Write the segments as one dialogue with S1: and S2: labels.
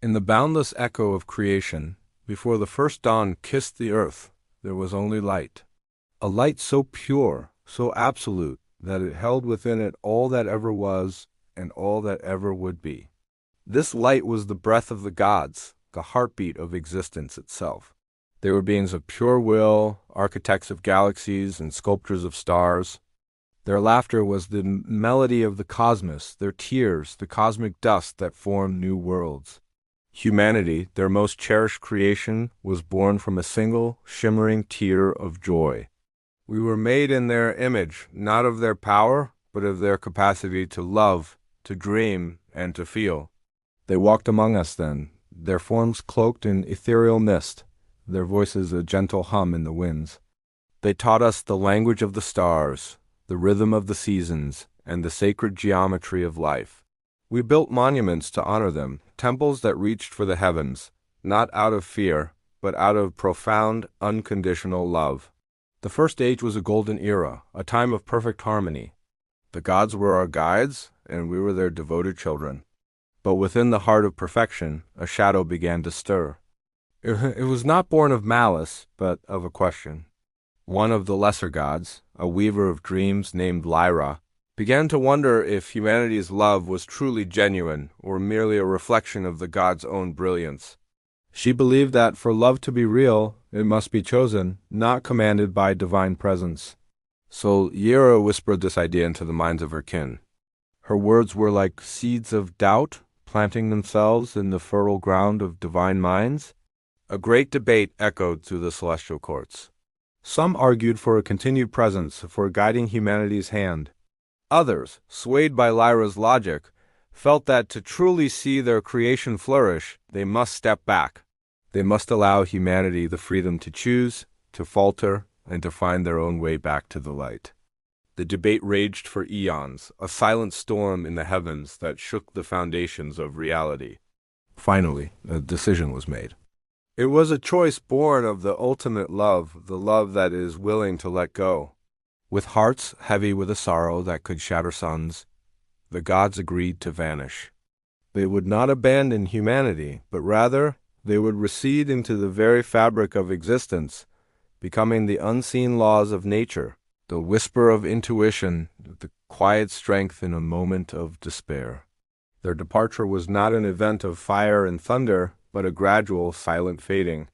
S1: In the boundless echo of creation, before the first dawn kissed the earth, there was only light. A light so pure, so absolute, that it held within it all that ever was and all that ever would be. This light was the breath of the gods, the heartbeat of existence itself. They were beings of pure will, architects of galaxies and sculptors of stars. Their laughter was the melody of the cosmos, their tears, the cosmic dust that formed new worlds. Humanity, their most cherished creation, was born from a single, shimmering tear of joy. We were made in their image, not of their power, but of their capacity to love, to dream, and to feel. They walked among us then, their forms cloaked in ethereal mist, their voices a gentle hum in the winds. They taught us the language of the stars, the rhythm of the seasons, and the sacred geometry of life. We built monuments to honor them, temples that reached for the heavens, not out of fear, but out of profound, unconditional love. The first age was a golden era, a time of perfect harmony. The gods were our guides, and we were their devoted children. But within the heart of perfection, a shadow began to stir. It was not born of malice, but of a question. One of the lesser gods, a weaver of dreams named Lyra, began to wonder if humanity's love was truly genuine or merely a reflection of the god's own brilliance. She believed that for love to be real, it must be chosen, not commanded by divine presence. So Lyra whispered this idea into the minds of her kin. Her words were like seeds of doubt, planting themselves in the fertile ground of divine minds. A great debate echoed through the celestial courts. Some argued for a continued presence, for guiding humanity's hand. Others, swayed by Lyra's logic, felt that to truly see their creation flourish, they must step back. They must allow humanity the freedom to choose, to falter, and to find their own way back to the light. The debate raged for eons, a silent storm in the heavens that shook the foundations of reality. Finally, a decision was made. It was a choice born of the ultimate love, the love that is willing to let go. With hearts heavy with a sorrow that could shatter suns, the gods agreed to vanish. They would not abandon humanity, but rather they would recede into the very fabric of existence, becoming the unseen laws of nature, the whisper of intuition, the quiet strength in a moment of despair. Their departure was not an event of fire and thunder, but a gradual, silent fading.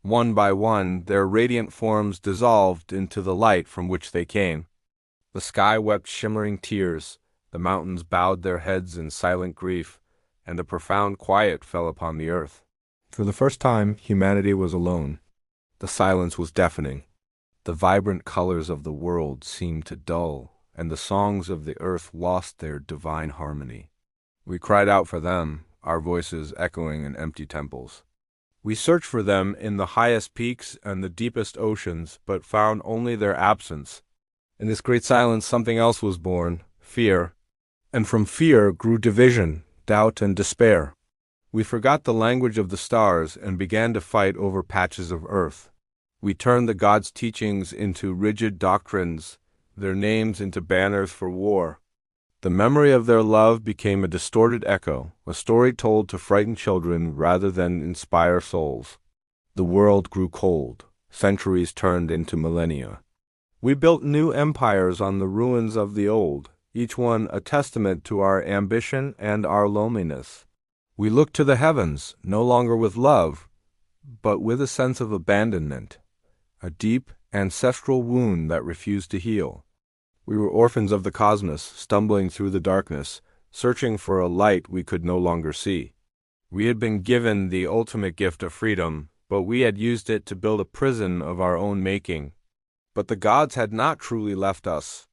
S1: One by one, their radiant forms dissolved into the light from which they came. The sky wept shimmering tears, the mountains bowed their heads in silent grief, and a profound quiet fell upon the earth. For the first time, humanity was alone. The silence was deafening. The vibrant colors of the world seemed to dull, and the songs of the earth lost their divine harmony. We cried out for them, our voices echoing in empty temples. We searched for them in the highest peaks and the deepest oceans, but found only their absence. In this great silence something else was born, fear. And from fear grew division, doubt, and despair. We forgot the language of the stars and began to fight over patches of earth. We turned the gods' teachings into rigid doctrines, their names into banners for war. The memory of their love became a distorted echo, a story told to frighten children rather than inspire souls. The world grew cold. Centuries turned into millennia. We built new empires on the ruins of the old, each one a testament to our ambition and our loneliness. We looked to the heavens, no longer with love, but with a sense of abandonment, a deep, ancestral wound that refused to heal. We were orphans of the cosmos, stumbling through the darkness, searching for a light we could no longer see. We had been given the ultimate gift of freedom, but we had used it to build a prison of our own making. But the gods had not truly left us.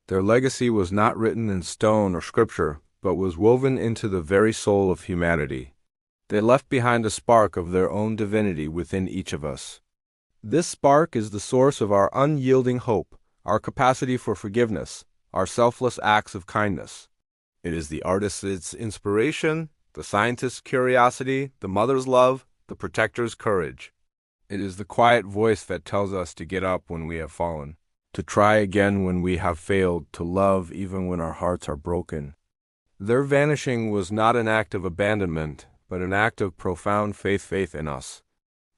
S1: Their legacy was not written in stone or scripture, but was woven into the very soul of humanity. They left behind a spark of their own divinity within each of us. This spark is the source of our unyielding hope, our capacity for forgiveness, our selfless acts of kindness. It is the artist's inspiration, the scientist's curiosity, the mother's love, the protector's courage. It is the quiet voice that tells us to get up when we have fallen, to try again when we have failed, to love even when our hearts are broken. Their vanishing was not an act of abandonment, but an act of profound faith in us.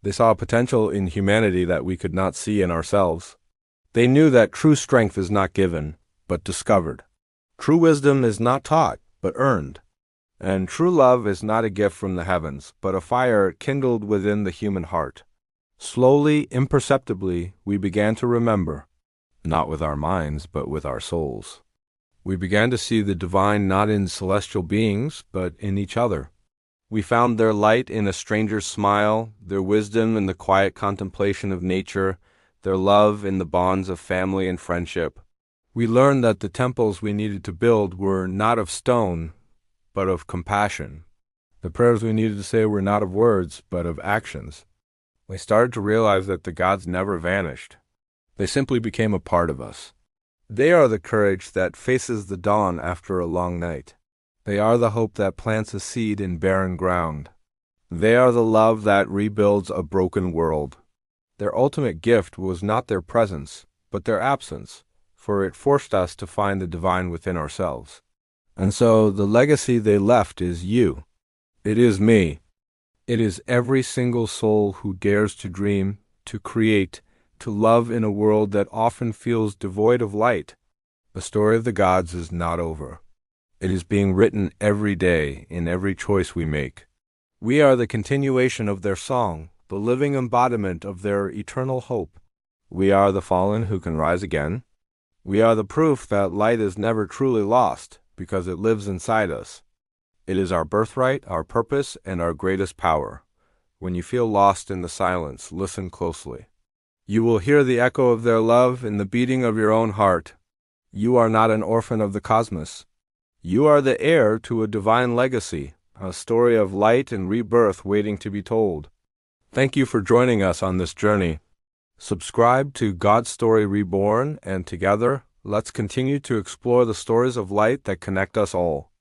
S1: They saw a potential in humanity that we could not see in ourselves. They knew that true strength is not given, but discovered. True wisdom is not taught, but earned. And true love is not a gift from the heavens, but a fire kindled within the human heart. Slowly, imperceptibly, we began to remember, not with our minds, but with our souls. We began to see the divine not in celestial beings, but in each other. We found their light in a stranger's smile, their wisdom in the quiet contemplation of nature, their love in the bonds of family and friendship. We learned that the temples we needed to build were not of stone, but of compassion. The prayers we needed to say were not of words, but of actions. We started to realize that the gods never vanished. They simply became a part of us. They are the courage that faces the dawn after a long night. They are the hope that plants a seed in barren ground. They are the love that rebuilds a broken world. Their ultimate gift was not their presence, but their absence, for it forced us to find the divine within ourselves. And so the legacy they left is you. It is me. It is every single soul who dares to dream, to create, to love in a world that often feels devoid of light. The story of the gods is not over. It is being written every day in every choice we make. We are the continuation of their song, the living embodiment of their eternal hope. We are the fallen who can rise again. We are the proof that light is never truly lost, because it lives inside us. It is our birthright, our purpose, and our greatest power. When you feel lost in the silence, listen closely. You will hear the echo of their love in the beating of your own heart. You are not an orphan of the cosmos. You are the heir to a divine legacy, a story of light and rebirth waiting to be told. Thank you for joining us on this journey. Subscribe to God Story Reborn, and together, let's continue to explore the stories of light that connect us all.